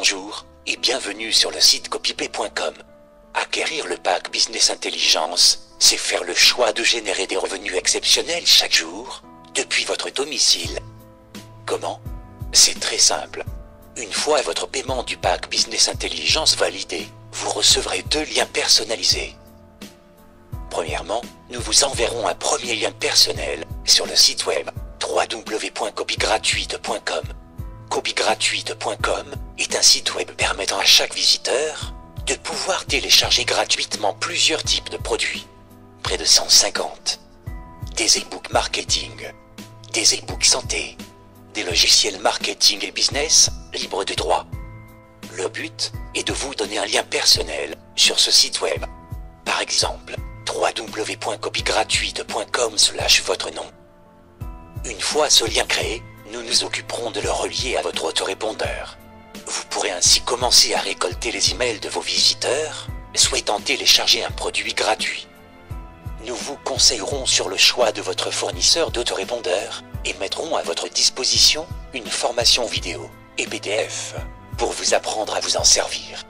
Bonjour et bienvenue sur le site copipay.com. Acquérir le pack Business Intelligence, c'est faire le choix de générer des revenus exceptionnels chaque jour, depuis votre domicile. Comment? C'est très simple. Une fois votre paiement du pack Business Intelligence validé, vous recevrez 2 liens personnalisés. Premièrement, nous vous enverrons un premier lien personnel sur le site web www.copygratuite.com. Copygratuite.com est un site web permettant à chaque visiteur de pouvoir télécharger gratuitement plusieurs types de produits. Près de 150. Des e-books marketing, des e-books santé, des logiciels marketing et business libres de droit. Le but est de vous donner un lien personnel sur ce site web. Par exemple, www.copygratuite.com/votre nom. Une fois ce lien créé, nous nous occuperons de le relier à votre autorépondeur. Vous pourrez ainsi commencer à récolter les emails de vos visiteurs souhaitant télécharger un produit gratuit. Nous vous conseillerons sur le choix de votre fournisseur d'autorépondeur et mettrons à votre disposition une formation vidéo et PDF pour vous apprendre à vous en servir.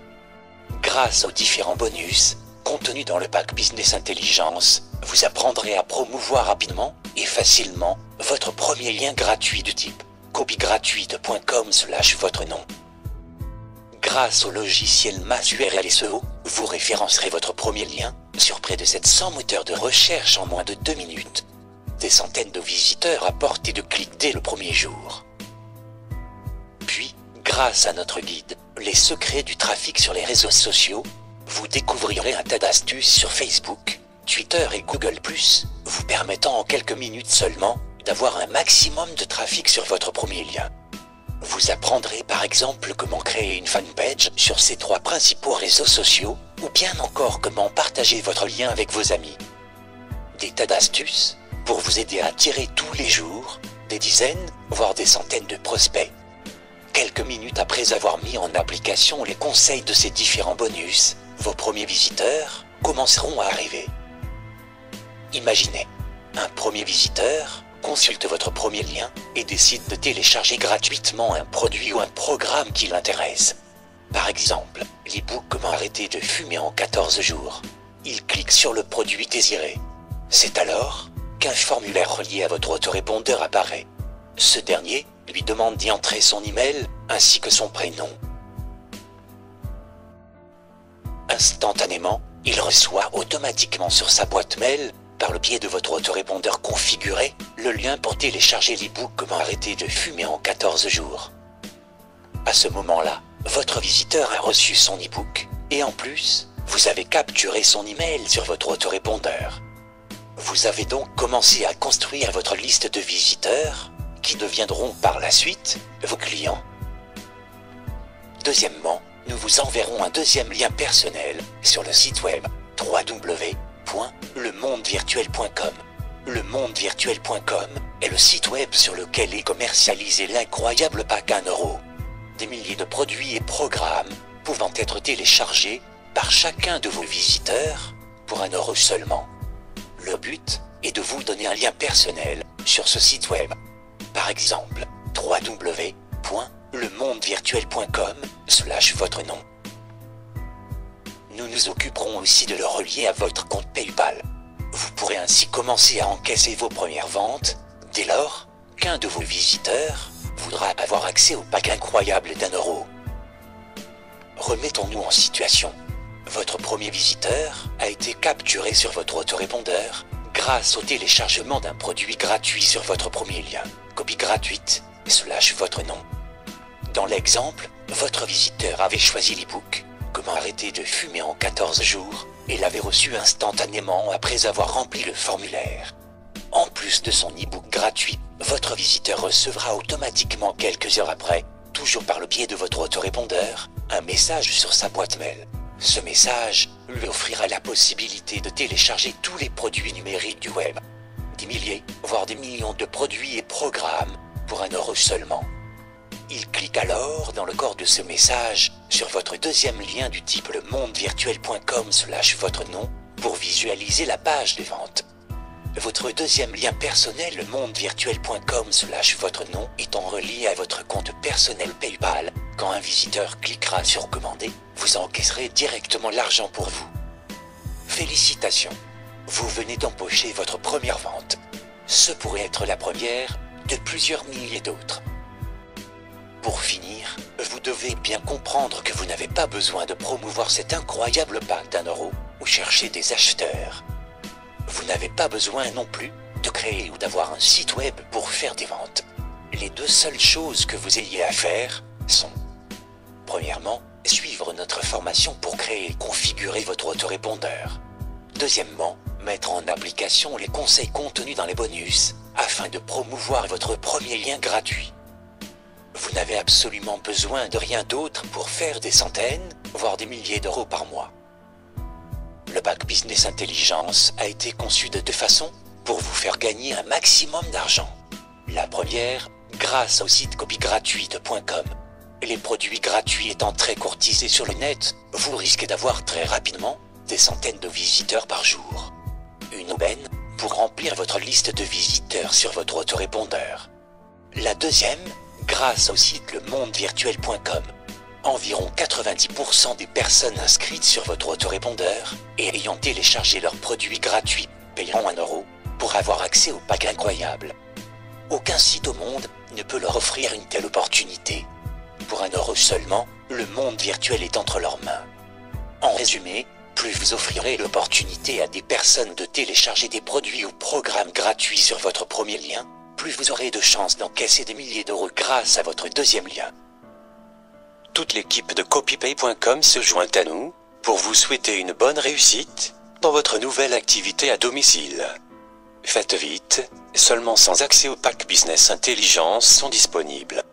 Grâce aux différents bonus contenus dans le pack Business Intelligence, vous apprendrez à promouvoir rapidement et facilement votre premier lien gratuit du type copygratuite.com/votre nom. Grâce au logiciel Mass URL SEO, vous référencerez votre premier lien sur près de 700 moteurs de recherche en moins de 2 minutes. Des centaines de visiteurs à portée de clic dès le premier jour. Puis, grâce à notre guide, les secrets du trafic sur les réseaux sociaux, vous découvrirez un tas d'astuces sur Facebook, Twitter et Google+, vous permettant en quelques minutes seulement d'avoir un maximum de trafic sur votre premier lien. Vous apprendrez par exemple comment créer une fanpage sur ces 3 principaux réseaux sociaux, ou bien encore comment partager votre lien avec vos amis. Des tas d'astuces pour vous aider à attirer tous les jours des dizaines, voire des centaines de prospects. Quelques minutes après avoir mis en application les conseils de ces différents bonus, vos premiers visiteurs commenceront à arriver. Imaginez, un premier visiteur consulte votre premier lien et décide de télécharger gratuitement un produit ou un programme qui l'intéresse. Par exemple, l'e-book Comment arrêter de fumer en 14 jours. Il clique sur le produit désiré. C'est alors qu'un formulaire relié à votre autorépondeur apparaît. Ce dernier lui demande d'y entrer son email ainsi que son prénom. Instantanément, il reçoit automatiquement sur sa boîte mail, par le biais de votre autorépondeur configuré, le lien pour télécharger l'e-book Comment arrêter de fumer en 14 jours. À ce moment-là, votre visiteur a reçu son e-book et en plus, vous avez capturé son email sur votre autorépondeur. Vous avez donc commencé à construire votre liste de visiteurs qui deviendront par la suite vos clients. Deuxièmement, nous vous enverrons un deuxième lien personnel sur le site web www.lemondevirtuel.com. Lemondevirtuel.com est le site web sur lequel est commercialisé l'incroyable pack 1 €. Des milliers de produits et programmes pouvant être téléchargés par chacun de vos visiteurs pour 1 € seulement. Le but est de vous donner un lien personnel sur ce site web. Par exemple, www.lemondevirtuel.com/votre nom. Nous nous occuperons aussi de le relier à votre compte PayPal. Vous pourrez ainsi commencer à encaisser vos premières ventes dès lors qu'un de vos visiteurs voudra avoir accès au pack incroyable d'1 €. Remettons-nous en situation. Votre premier visiteur a été capturé sur votre autorépondeur grâce au téléchargement d'un produit gratuit sur votre premier lien, copygratuite/votre nom. Dans l'exemple, votre visiteur avait choisi l'e-book Comment arrêter de fumer en 14 jours et l'avait reçu instantanément après avoir rempli le formulaire. En plus de son e-book gratuit, votre visiteur recevra automatiquement quelques heures après, toujours par le biais de votre autorépondeur, un message sur sa boîte mail. Ce message lui offrira la possibilité de télécharger tous les produits numériques du web. Des milliers, voire des millions de produits et programmes pour 1 € seulement. Il clique alors dans le corps de ce message sur votre deuxième lien du type lemondevirtuel.com/votre nom pour visualiser la page de vente. Votre deuxième lien personnel lemondevirtuel.com/votre nom étant relié à votre compte personnel PayPal, Quand un visiteur cliquera sur commander, vous encaisserez directement l'argent pour vous. Félicitations, vous venez d'empocher votre première vente. Ce pourrait être la première de plusieurs milliers d'autres. Pour finir, vous devez bien comprendre que vous n'avez pas besoin de promouvoir cet incroyable pack d'1 € ou chercher des acheteurs. Vous n'avez pas besoin non plus de créer ou d'avoir un site web pour faire des ventes. Les deux seules choses que vous ayez à faire sont: premièrement, suivre notre formation pour créer et configurer votre autorépondeur. Deuxièmement, mettre en application les conseils contenus dans les bonus afin de promouvoir votre premier lien gratuit. Vous n'avez absolument besoin de rien d'autre pour faire des centaines, voire des milliers d'euros par mois. Le pack Business Intelligence a été conçu de deux façons pour vous faire gagner un maximum d'argent. La première, grâce au site copiegratuite.com. Les produits gratuits étant très courtisés sur le net, vous risquez d'avoir très rapidement des centaines de visiteurs par jour. Une aubaine pour remplir votre liste de visiteurs sur votre autorépondeur. La deuxième, grâce au site lemondevirtuel.com. Environ 90% des personnes inscrites sur votre autorépondeur et ayant téléchargé leurs produits gratuits paieront 1 € pour avoir accès au pack incroyable. Aucun site au monde ne peut leur offrir une telle opportunité. Pour 1 € seulement, le monde virtuel est entre leurs mains. En résumé, plus vous offrirez l'opportunité à des personnes de télécharger des produits ou programmes gratuits sur votre premier lien, plus vous aurez de chances d'encaisser des milliers d'euros grâce à votre deuxième lien. Toute l'équipe de copipay.com se joint à nous pour vous souhaiter une bonne réussite dans votre nouvelle activité à domicile. Faites vite, seulement 100 accès au pack Business Intelligence sont disponibles.